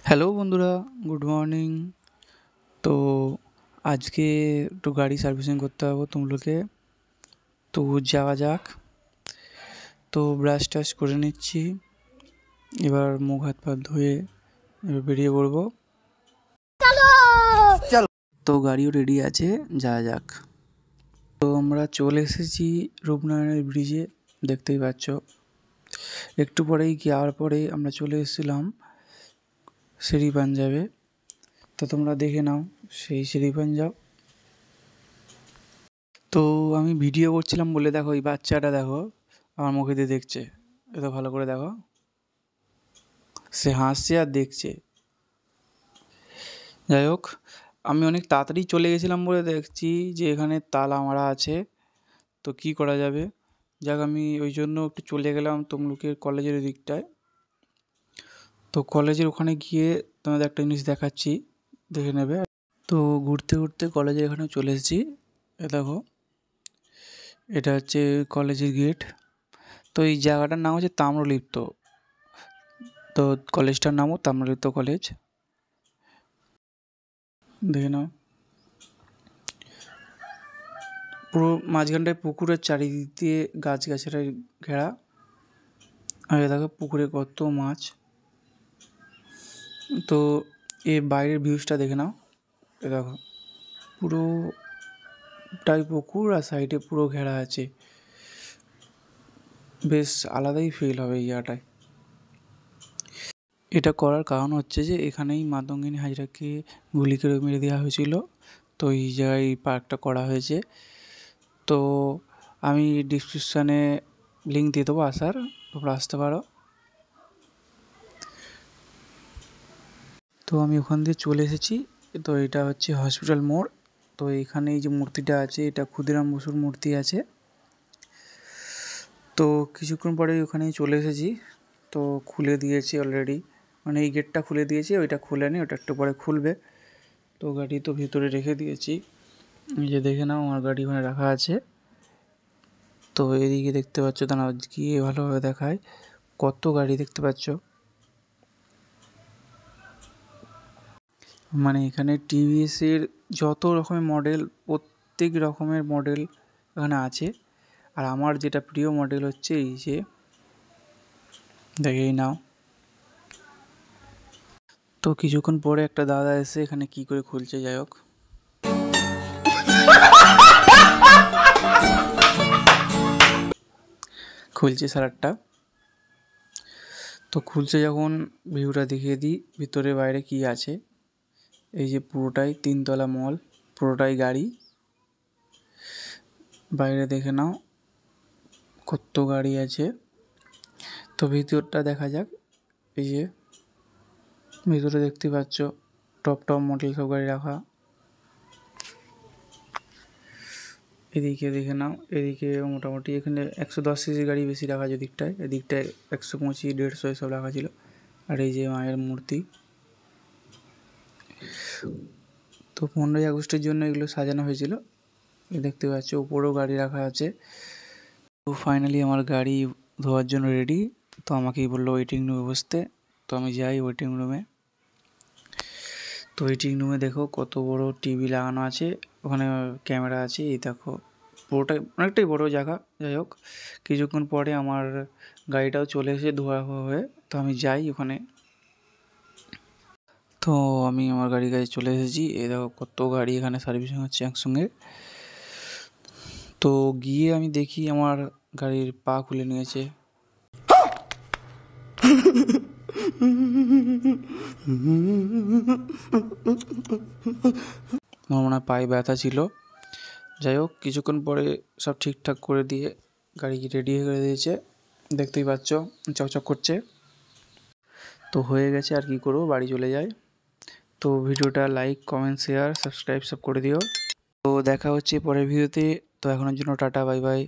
Hello বন্ধুরা, good morning. তো আজকে একটু গাড়ি সার্ভিসিং করতে হবে তুমলোকে। তো যাওয়া যাক। তো ব্রাশ টাশ করে নিচ্ছি, এবার মুখ হাত পা ধুয়ে এবার বেরিয়ে পড়বো। তো গাড়িও রেডি আছে, যাওয়া যাক। তো আমরা চলে এসেছি রূপনারায়ণের ব্রিজে, দেখতেই পাচ্ছ। একটু পরেই যাওয়ার পরে আমরা চলে এসেছিলাম শ্রী পাঞ্জাবে। তো তোমরা দেখে নাও সেই শ্রী পাঞ্জাব। তো আমি ভিডিও করছিলাম বলে দেখো এই বাচ্চাটা দেখো আমার মুখে দিয়ে দেখছে। এটা ভালো করে দেখো, সে হাসছে আর দেখছে। যাই হোক, আমি অনেক তাড়াতাড়ি চলে গেছিলাম বলে দেখছি যে এখানে তালা মারা আছে। তো কি করা যাবে, যাক আমি ওই জন্য একটু চলে গেলাম তমলুকের কলেজের দিকটায়। তো কলেজের ওখানে গিয়ে তোমাদের একটা জিনিস দেখাচ্ছি, দেখে নেবে। তো ঘুরতে ঘুরতে কলেজের এখানে চলে এসেছি। এ দেখো, এটা হচ্ছে কলেজের গেট। তো এই জায়গাটার নাম হচ্ছে তাম্রলিপ্ত। তো কলেজটার নামও তাম্রলিপ্ত কলেজ, দেখে নাও। পুরো মাঝখানটায় পুকুরের চারিদিক দিয়ে গাছগাছড়ায় ঘেরা। আর এ দেখো পুকুরে কত মাছ। তো এ বাইরের ভিউজটা দেখে নাও। এ দেখো পুরোটাই পুকুর আর সাইডে পুরো ঘেরা আছে। বেশ আলাদাই ফিল হবে এই জায়গাটায়। এটা করার কারণ হচ্ছে যে এখানেই মাতঙ্গিনী হাজরাকে গুলি করে মেরে দেওয়া হয়েছিল। তো এই জায়গায় এই পার্কটা করা হয়েছে। তো আমি ডিসক্রিপশানে লিঙ্ক দিয়ে দেবো আসার, তোমরা আসতে পারো। তো আমি ওখান দিয়ে চলে এসেছি। তো এটা হচ্ছে হসপিটাল মোড়। তো এখানে এই যে মূর্তিটা আছে, এটা ক্ষুদিরাম বসুর মূর্তি আছে। তো কিছুক্ষণ পরে ওখানেই চলে এসেছি। তো খুলে দিয়েছে অলরেডি, মানে এই গেটটা খুলে দিয়েছে, ওইটা খুলেনি, ওটা একটু পরে খুলবে। তো গাড়ি তো ভিতরে রেখে দিয়েছি, এই যে দেখে নাও আমার গাড়ি ওখানে রাখা আছে। তো এদিকে দেখতে পাচ্ছ, দাঁড়াও গিয়ে ভালোভাবে দেখায়, কত গাড়ি দেখতে পাচ্ছ। মানে এখানে টিভিএসের যত রকমের মডেল, প্রত্যেক রকমের মডেল এখানে আছে। আর আমার যেটা প্রিয় মডেল হচ্ছে এই যে দেখেই নাও। তো কিছুক্ষণ পরে একটা দাদা এসে এখানে কি করে খুলছে, যাই হোক খুলছে সারারটা। তো খুলছে যখন, ভিউটা দেখিয়ে দিই ভিতরে বাইরে কি আছে। এই যে পুরোটাই তিনতলা মল, পুরোটাই গাড়ি। বাইরে দেখে নাও কত গাড়ি আছে। তো ভিতরটা দেখা যাক। এই যে ভিতরে দেখতে পাচ্ছ টপ টপ মডেল সব গাড়ি রাখা। এদিকে দেখে নাও, এদিকে মোটামুটি এখানে 110 সিসির গাড়ি বেশি রাখা আছে। এদিকটায় 125, 150 এসব রাখা ছিল। আর এই যে মায়ের মূর্তি। তো 15ই আগস্টের জন্য এগুলো সাজানো হয়েছিল। দেখতে পাচ্ছ উপরেও গাড়ি রাখা আছে। তো ফাইনালি আমার গাড়ি ধোয়ার জন্য রেডি। তো আমাকেই বললো ওয়েটিং রুমে বসতে। তো আমি যাই ওয়েটিং রুমে। তো ওয়েটিং রুমে দেখো কত বড় টিভি লাগানো আছে, ওখানে ক্যামেরা আছে। এই দেখো পুরোটাই অনেকটাই বড় জায়গা। যাই হোক, কিছুক্ষণ পরে আমার গাড়িটাও চলে এসে ধোয়া হয়ে। তো আমি যাই ওখানে। তো আমি আমার গাড়ির কাছে চলে এসেছি। এই দেখো কত গাড়ি এখানে সার্ভিসিং হচ্ছে একসঙ্গে। তো গিয়ে আমি দেখি আমার গাড়ির পা খুলে নিয়েছে। আমার মনে হয় পায়ে ব্যথা ছিল। যাই হোক, কিছুক্ষণ পরে সব ঠিকঠাক করে দিয়ে গাড়ি রেডি করে দিয়েছে, দেখতেই পাচ্ছ চকচক করছে। তো হয়ে গেছে, আর কি করবো, বাড়ি চলে যাই। তো ভিডিওটা লাইক কমেন্ট শেয়ার সাবস্ক্রাইব সব করে দিও। তো দেখা হচ্ছে পরের ভিডিওতে। তো এখনের জন্য টাটা, বাই বাই।